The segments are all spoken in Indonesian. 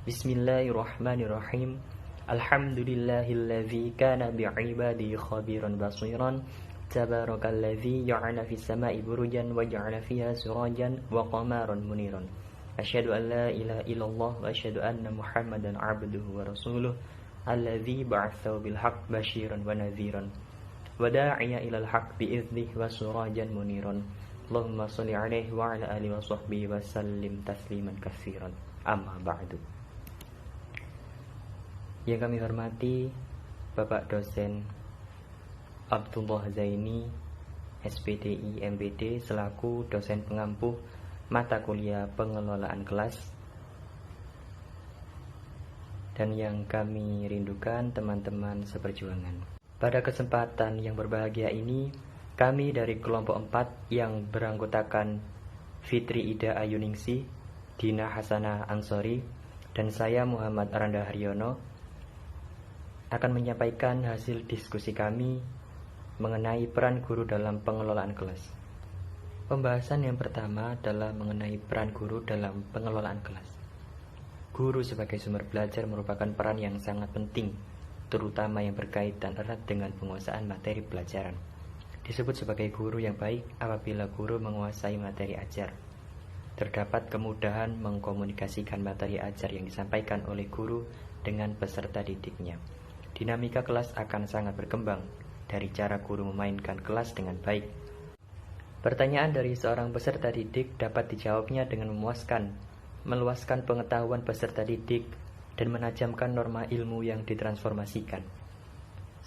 Bismillahirrahmanirrahim. Alhamdulillahilladzi kana bi'ibadihi khabiran basiran. Tabarakalladzi ja'ala fis sama'i burujan wa ja'ala fiha sirajan wa qamaran muniran. Asyhadu an la ilaha illallah wa asyhadu anna Muhammadan 'abduhu wa rasuluh. Alladzi ba'atsahu bil haqq basyiran wa nadhiran. Wa da'iya ilal haqq bi idznihi wa sirajan muniran. Allahumma shalli 'alaihi wa 'ala alihi wa sahbihi wa sallim tasliman katsiran. Amma ba'du. Yang kami hormati Bapak Dosen Abdullah Zaini, SPDI MPD, selaku dosen pengampu mata kuliah pengelolaan kelas. Dan yang kami rindukan teman-teman seperjuangan. Pada kesempatan yang berbahagia ini, kami dari kelompok 4 yang beranggotakan Fitri Ida Ayuningsi, Dina Hasanah Ansori, dan saya Muhammad Aranda Haryono akan menyampaikan hasil diskusi kami mengenai peran guru dalam pengelolaan kelas. Pembahasan yang pertama adalah mengenai peran guru dalam pengelolaan kelas. Guru sebagai sumber belajar merupakan peran yang sangat penting, terutama yang berkaitan erat dengan penguasaan materi pelajaran. Disebut sebagai guru yang baik apabila guru menguasai materi ajar. Terdapat kemudahan mengkomunikasikan materi ajar yang disampaikan oleh guru dengan peserta didiknya. Dinamika kelas akan sangat berkembang dari cara guru memainkan kelas dengan baik. Pertanyaan dari seorang peserta didik dapat dijawabnya dengan memuaskan, meluaskan pengetahuan peserta didik, dan menajamkan norma ilmu yang ditransformasikan.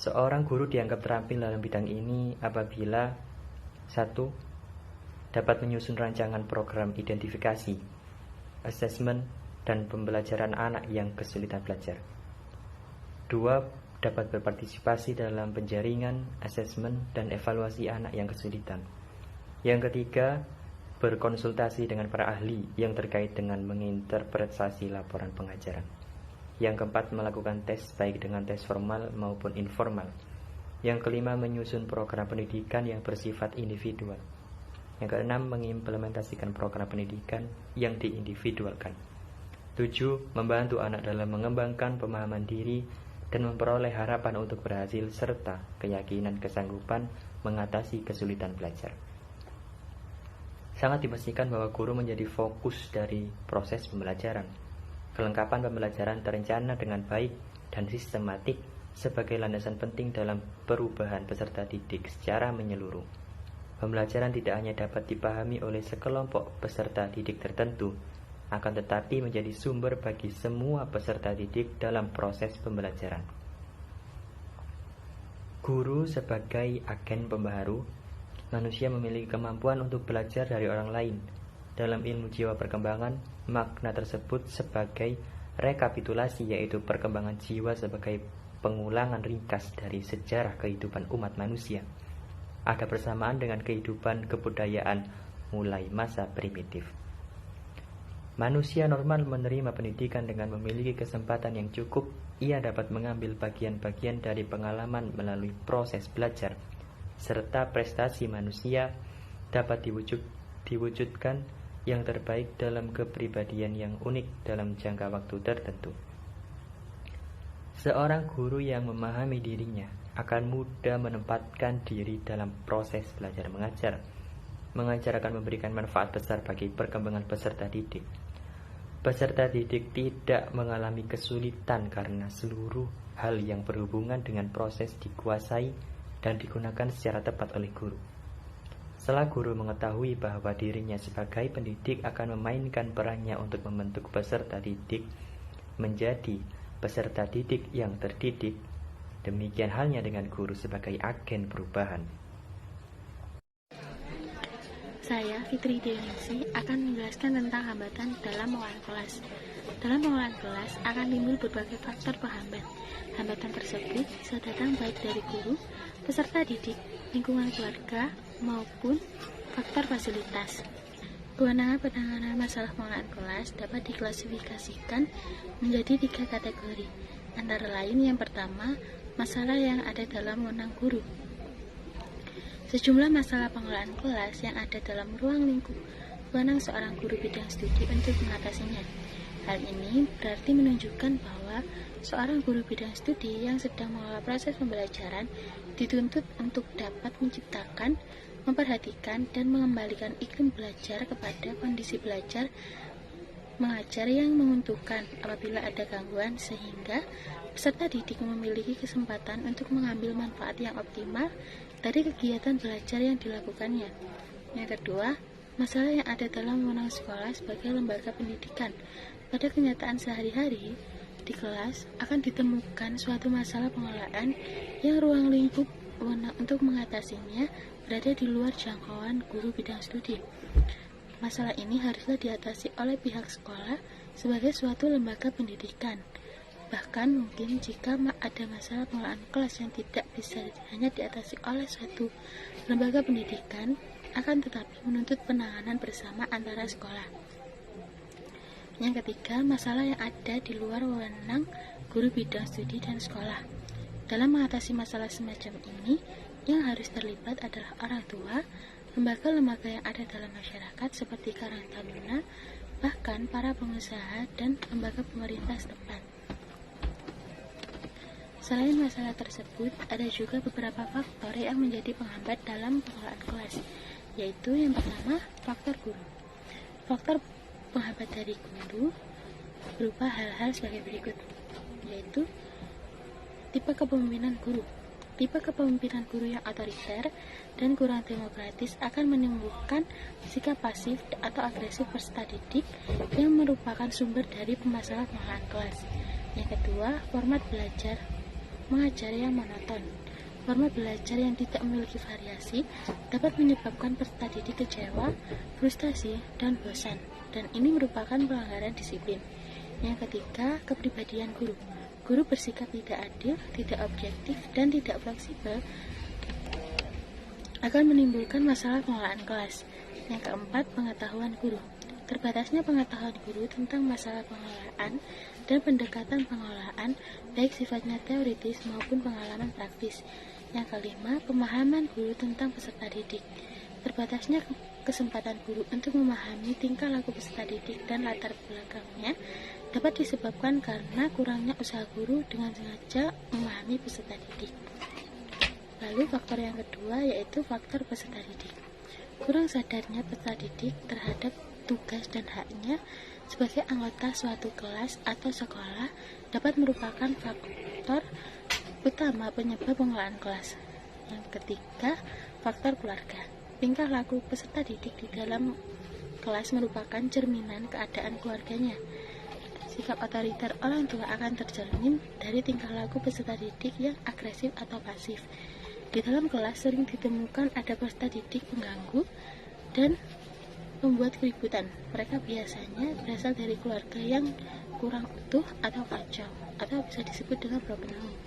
Seorang guru dianggap terampil dalam bidang ini apabila 1. Dapat menyusun rancangan program identifikasi, asesmen, dan pembelajaran anak yang kesulitan belajar. 2. Dapat berpartisipasi dalam penjaringan, asesmen, dan evaluasi anak yang kesulitan. Yang ketiga, berkonsultasi dengan para ahli yang terkait dengan menginterpretasi laporan pengajaran. Yang keempat, melakukan tes baik dengan tes formal maupun informal. Yang kelima, menyusun program pendidikan yang bersifat individual. Yang keenam, mengimplementasikan program pendidikan yang diindividualkan. 7. Membantu anak dalam mengembangkan pemahaman diri dan memperoleh harapan untuk berhasil serta keyakinan kesanggupan mengatasi kesulitan belajar. Sangat dipastikan bahwa guru menjadi fokus dari proses pembelajaran. Kelengkapan pembelajaran terencana dengan baik dan sistematik sebagai landasan penting dalam perubahan peserta didik secara menyeluruh. Pembelajaran tidak hanya dapat dipahami oleh sekelompok peserta didik tertentu, akan tetapi menjadi sumber bagi semua peserta didik dalam proses pembelajaran. Guru sebagai agen pembaharu, manusia memiliki kemampuan untuk belajar dari orang lain. Dalam ilmu jiwa perkembangan, makna tersebut sebagai rekapitulasi, yaitu perkembangan jiwa sebagai pengulangan ringkas dari sejarah kehidupan umat manusia. Ada persamaan dengan kehidupan kebudayaan mulai masa primitif. Manusia normal menerima pendidikan dengan memiliki kesempatan yang cukup. Ia dapat mengambil bagian-bagian dari pengalaman melalui proses belajar, serta prestasi manusia dapat diwujudkan yang terbaik dalam kepribadian yang unik dalam jangka waktu tertentu. Seorang guru yang memahami dirinya akan mudah menempatkan diri dalam proses belajar mengajar. Mengajar akan memberikan manfaat besar bagi perkembangan peserta didik. Peserta didik tidak mengalami kesulitan karena seluruh hal yang berhubungan dengan proses dikuasai dan digunakan secara tepat oleh guru. Setelah guru mengetahui bahwa dirinya sebagai pendidik akan memainkan perannya untuk membentuk peserta didik menjadi peserta didik yang terdidik, demikian halnya dengan guru sebagai agen perubahan. Saya, Fitri Ida Ayuningsi, akan menjelaskan tentang hambatan dalam pengelolaan kelas. Dalam pengelolaan kelas akan timbul berbagai faktor penghambat. Hambatan tersebut bisa datang baik dari guru, peserta didik, lingkungan keluarga, maupun faktor fasilitas. Kewenangan penanganan masalah pengelolaan kelas dapat diklasifikasikan menjadi 3 kategori. Antara lain yang pertama, masalah yang ada dalam wewenang guru. Sejumlah masalah pengelolaan kelas yang ada dalam ruang lingkup wewenang seorang guru bidang studi untuk mengatasinya. Hal ini berarti menunjukkan bahwa seorang guru bidang studi yang sedang mengelola proses pembelajaran dituntut untuk dapat menciptakan, memperhatikan, dan mengembalikan iklim belajar kepada kondisi belajar mengajar yang menguntungkan apabila ada gangguan, sehingga peserta didik memiliki kesempatan untuk mengambil manfaat yang optimal dari kegiatan belajar yang dilakukannya. Yang kedua, masalah yang ada dalam wewenang sekolah sebagai lembaga pendidikan. Pada kenyataan sehari-hari, di kelas akan ditemukan suatu masalah pengelolaan yang ruang lingkup wewenang untuk mengatasinya berada di luar jangkauan guru bidang studi. Masalah ini haruslah diatasi oleh pihak sekolah sebagai suatu lembaga pendidikan. Bahkan mungkin jika ada masalah pengelolaan kelas yang tidak bisa hanya diatasi oleh suatu lembaga pendidikan, akan tetapi menuntut penanganan bersama antara sekolah. Yang ketiga, masalah yang ada di luar wewenang guru bidang studi dan sekolah. Dalam mengatasi masalah semacam ini, yang harus terlibat adalah orang tua, lembaga-lembaga yang ada dalam masyarakat seperti Karang Taruna, bahkan para pengusaha dan lembaga pemerintah setempat. Selain masalah tersebut, ada juga beberapa faktor yang menjadi penghambat dalam pengelolaan kelas, yaitu yang pertama, faktor guru. Faktor penghambat dari guru berupa hal-hal sebagai berikut, yaitu tipe kepemimpinan guru. Tipe kepemimpinan guru yang otoriter dan kurang demokratis akan menimbulkan sikap pasif atau agresif peserta didik yang merupakan sumber dari permasalahan pengelolaan kelas. Yang kedua, format belajar mengajar yang monoton. Format belajar yang tidak memiliki variasi dapat menyebabkan peserta didik kecewa, frustasi, dan bosan, dan ini merupakan pelanggaran disiplin. Yang ketiga, kepribadian guru. Guru bersikap tidak adil, tidak objektif, dan tidak fleksibel akan menimbulkan masalah pengelolaan kelas. Yang keempat, pengetahuan guru. Terbatasnya pengetahuan guru tentang masalah pengelolaan dan pendekatan pengelolaan, baik sifatnya teoritis maupun pengalaman praktis. Yang kelima, pemahaman guru tentang peserta didik. Terbatasnya kesempatan guru untuk memahami tingkah laku peserta didik dan latar belakangnya dapat disebabkan karena kurangnya usaha guru dengan sengaja memahami peserta didik. Lalu faktor yang kedua yaitu faktor peserta didik. Kurang sadarnya peserta didik terhadap tugas dan haknya sebagai anggota suatu kelas atau sekolah dapat merupakan faktor utama penyebab pengelolaan kelas. Yang ketiga, faktor keluarga. Tingkah laku peserta didik di dalam kelas merupakan cerminan keadaan keluarganya. Sikap otoriter orang tua akan tercermin dari tingkah laku peserta didik yang agresif atau pasif. Di dalam kelas sering ditemukan ada peserta didik pengganggu dan membuat keributan. Mereka biasanya berasal dari keluarga yang kurang utuh atau kacau, atau bisa disebut dengan broken home.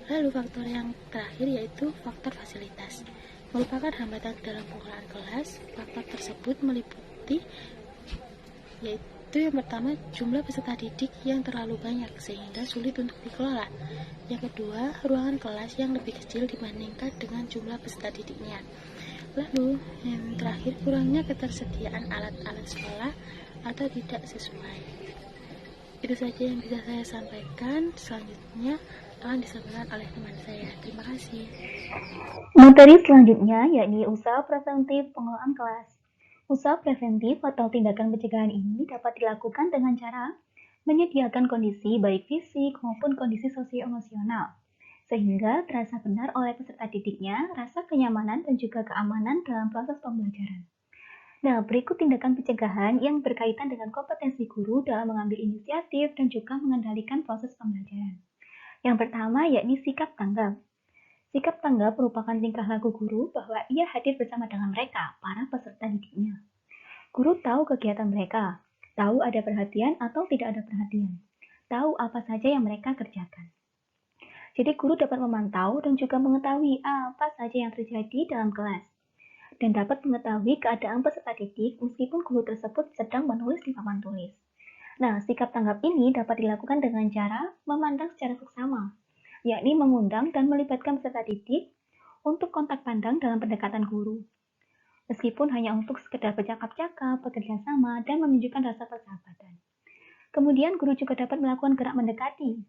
Lalu faktor yang terakhir yaitu faktor fasilitas. Merupakan hambatan dalam pengelolaan kelas. Faktor tersebut meliputi yaitu yang pertama, jumlah peserta didik yang terlalu banyak sehingga sulit untuk dikelola. Yang kedua, ruangan kelas yang lebih kecil dibandingkan dengan jumlah peserta didiknya. Lalu, yang terakhir, kurangnya ketersediaan alat-alat sekolah atau tidak sesuai. Itu saja yang bisa saya sampaikan. Selanjutnya akan disampaikan oleh teman saya. Terima kasih. Materi selanjutnya yakni usaha preventif pengelolaan kelas. Usaha preventif atau tindakan pencegahan ini dapat dilakukan dengan cara menyediakan kondisi baik fisik maupun kondisi sosio-emosional, sehingga terasa benar oleh peserta didiknya rasa kenyamanan dan juga keamanan dalam proses pembelajaran. Nah, berikut tindakan pencegahan yang berkaitan dengan kompetensi guru dalam mengambil inisiatif dan juga mengendalikan proses pembelajaran. Yang pertama yakni sikap tanggap. Sikap tanggap merupakan tingkah laku guru bahwa ia hadir bersama dengan mereka, para peserta didiknya. Guru tahu kegiatan mereka, tahu ada perhatian atau tidak ada perhatian, tahu apa saja yang mereka kerjakan. Jadi guru dapat memantau dan juga mengetahui apa saja yang terjadi dalam kelas, dan dapat mengetahui keadaan peserta didik meskipun guru tersebut sedang menulis di papan tulis. Nah, sikap tanggap ini dapat dilakukan dengan cara memandang secara seksama, yakni mengundang dan melibatkan peserta didik untuk kontak pandang dalam pendekatan guru. meskipun hanya untuk sekedar bercakap-cakap, bekerja sama, dan menunjukkan rasa persahabatan. Kemudian guru juga dapat melakukan gerak mendekati.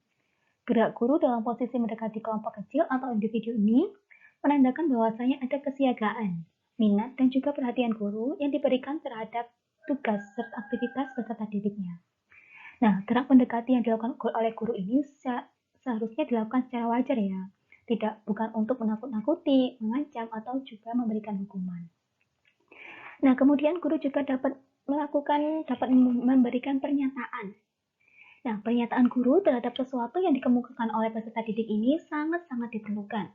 Gerak guru dalam posisi mendekati kelompok kecil atau individu ini menandakan bahwasanya ada kesiagaan, minat, dan juga perhatian guru yang diberikan terhadap tugas serta aktivitas peserta didiknya. Nah, gerak mendekati yang dilakukan oleh guru ini seharusnya dilakukan secara wajar ya, bukan untuk menakut-nakuti, mengancam, atau juga memberikan hukuman. Nah, kemudian guru juga dapat memberikan pernyataan. Nah, pernyataan guru terhadap sesuatu yang dikemukakan oleh peserta didik ini sangat-sangat diperlukan,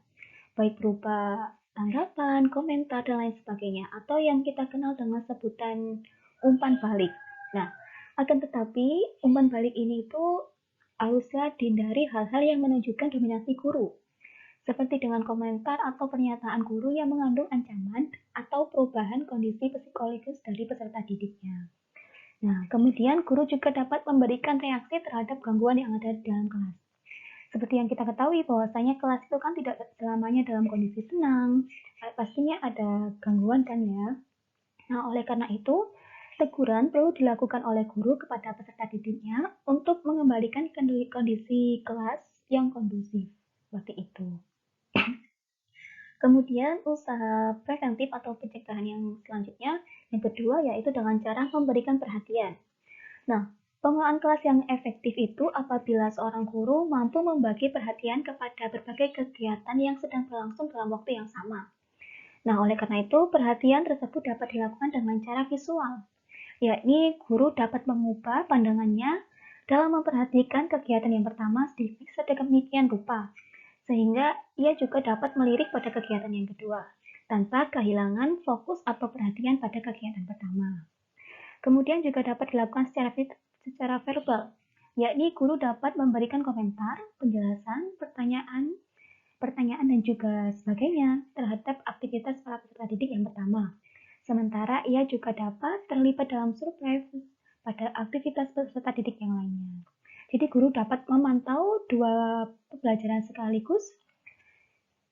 baik berupa tanggapan, komentar, dan lain sebagainya, atau yang kita kenal dengan sebutan umpan balik. Nah, akan tetapi umpan balik ini itu harusnya dihindari hal-hal yang menunjukkan dominasi guru, seperti dengan komentar atau pernyataan guru yang mengandung ancaman atau perubahan kondisi psikologis dari peserta didiknya. Nah, kemudian guru juga dapat memberikan reaksi terhadap gangguan yang ada di dalam kelas. Seperti yang kita ketahui bahwasanya kelas itu kan tidak selamanya dalam kondisi tenang, pastinya ada gangguan kan ya. Nah, oleh karena itu, teguran perlu dilakukan oleh guru kepada peserta didiknya untuk mengembalikan kondisi kelas yang kondusif. Seperti itu. Kemudian usaha preventif atau pencegahan yang selanjutnya, yang kedua yaitu dengan cara memberikan perhatian. Nah, pengelolaan kelas yang efektif itu apabila seorang guru mampu membagi perhatian kepada berbagai kegiatan yang sedang berlangsung dalam waktu yang sama. Nah, oleh karena itu, perhatian tersebut dapat dilakukan dengan cara visual, yakni guru dapat mengubah pandangannya dalam memperhatikan kegiatan yang pertama sedemikian rupa, sehingga ia juga dapat melirik pada kegiatan yang kedua, tanpa kehilangan fokus atau perhatian pada kegiatan pertama. Kemudian juga dapat dilakukan secara verbal, yakni guru dapat memberikan komentar, penjelasan, pertanyaan dan juga sebagainya terhadap aktivitas para peserta didik yang pertama. Sementara ia juga dapat terlibat dalam survei pada aktivitas peserta didik yang lainnya. Jadi guru dapat memantau dua pembelajaran sekaligus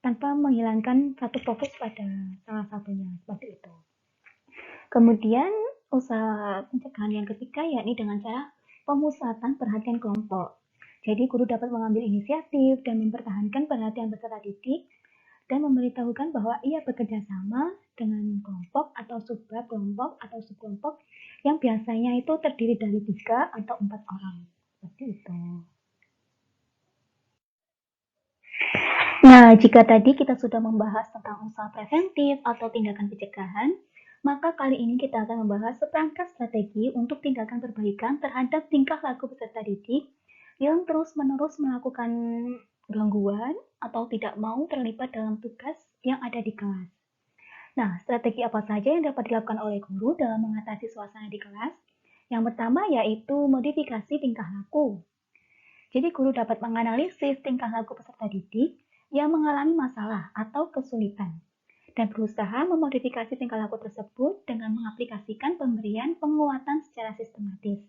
tanpa menghilangkan satu fokus pada salah satunya, seperti itu. Kemudian usaha pencegahan yang ketiga yakni dengan cara pemusatan perhatian kelompok. Jadi guru dapat mengambil inisiatif dan mempertahankan perhatian peserta didik dan memberitahukan bahwa ia bekerja sama dengan kelompok atau subkelompok yang biasanya itu terdiri dari 3 atau 4 orang. Seperti itu. Nah, jika tadi kita sudah membahas tentang usaha preventif atau tindakan pencegahan, maka kali ini kita akan membahas seperangkat strategi untuk tindakan perbaikan terhadap tingkah laku peserta didik yang terus-menerus melakukan gangguan atau tidak mau terlibat dalam tugas yang ada di kelas. Nah, strategi apa saja yang dapat dilakukan oleh guru dalam mengatasi suasana di kelas? Yang pertama yaitu modifikasi tingkah laku. Jadi guru dapat menganalisis tingkah laku peserta didik yang mengalami masalah atau kesulitan dan berusaha memodifikasi tingkah laku tersebut dengan mengaplikasikan pemberian penguatan secara sistematis.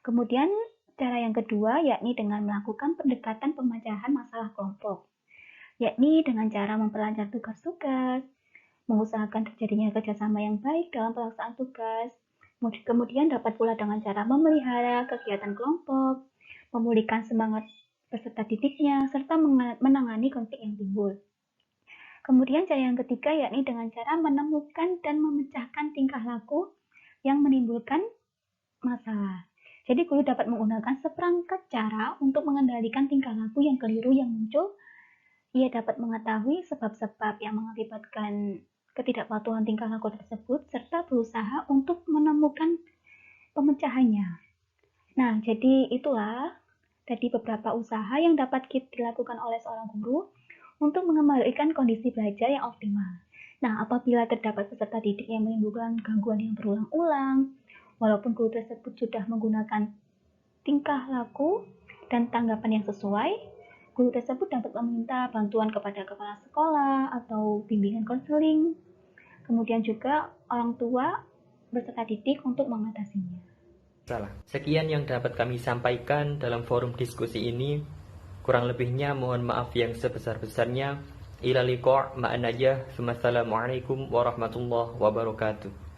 Kemudian cara yang kedua yakni dengan melakukan pendekatan pemecahan masalah kelompok, yakni dengan cara memperlancar tugas-tugas, mengusahakan terjadinya kerjasama yang baik dalam pelaksanaan tugas, kemudian dapat pula dengan cara memelihara kegiatan kelompok, memulihkan semangat peserta didiknya, serta menangani konflik yang timbul. Kemudian cara yang ketiga yakni dengan cara menemukan dan memecahkan tingkah laku yang menimbulkan masalah. Jadi guru dapat menggunakan seperangkat cara untuk mengendalikan tingkah laku yang keliru yang muncul. Ia dapat mengetahui sebab-sebab yang mengakibatkan ketidakpatuhan tingkah laku tersebut serta berusaha untuk menemukan pemecahannya. Nah, jadi itulah tadi beberapa usaha yang dapat dilakukan oleh seorang guru untuk mengembalikan kondisi belajar yang optimal. Nah, apabila terdapat peserta didik yang menimbulkan gangguan yang berulang-ulang, walaupun guru tersebut sudah menggunakan tingkah laku dan tanggapan yang sesuai, guru tersebut dapat meminta bantuan kepada kepala sekolah atau bimbingan konseling, kemudian juga orang tua beserta didik untuk mengatasinya. Sekian yang dapat kami sampaikan dalam forum diskusi ini. Kurang lebihnya mohon maaf yang sebesar-besarnya. Ila liqa' ma'an najah. Assalamualaikum warahmatullahi wabarakatuh.